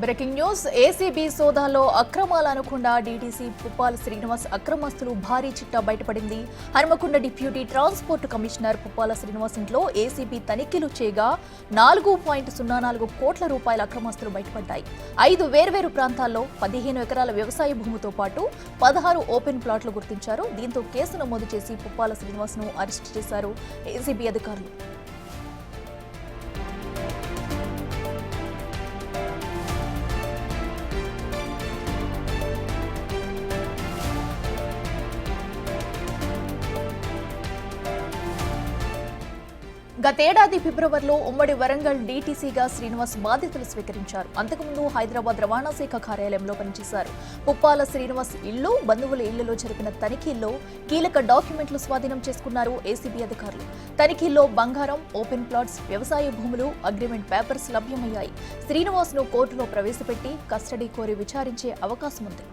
Breaking news ACB సోదాలో అక్రమాలు అనకుండా DTC Puppala Srinivas అక్రమస్తులు భారీ చిట్టా బయటపడింది. Hanamkonda deputy transport commissioner Puppala Srinivas ఇంట్లో ఏసీబీ తనిఖీలు చేయగా 4.04 కోట్ల రూపాయల అక్రమస్తులు బయటపడ్డాయి. 5 వేర్వేరు ప్రాంతాల్లో 15 ఎకరాల వ్యవసాయ భూమితో పాటు 16 ఓపెన్ ప్లాట్లు గుర్తించారు. దీంతో కేసు నమోదు చేసి పుప్పాల శ్రీనివాస్ ను అరెస్టు చేశారు ఏసీబీ అధికారులు. గతేడాది ఫిబ్రవరిలో ఉమ్మడి వరంగల్ డీటీసీగా శ్రీనివాస్ బాధ్యతలు స్వీకరించారు. అంతకుముందు హైదరాబాద్ రవాణా శాఖ కార్యాలయంలో పనిచేశారు. పుప్పాల శ్రీనివాస్ ఇల్లు, బంధువుల ఇళ్లలో జరిపిన తనిఖీల్లో కీలక డాక్యుమెంట్లు స్వాధీనం చేసుకున్నారు ఏసీబీ అధికారులు. తనిఖీల్లో బంగారం, ఓపెన్ ప్లాట్స్, వ్యవసాయ భూములు, అగ్రిమెంట్ పేపర్స్ లభ్యమయ్యాయి. శ్రీనివాస్ ను కోర్టులో ప్రవేశపెట్టి కస్టడీ కోరి విచారించే అవకాశం ఉంది.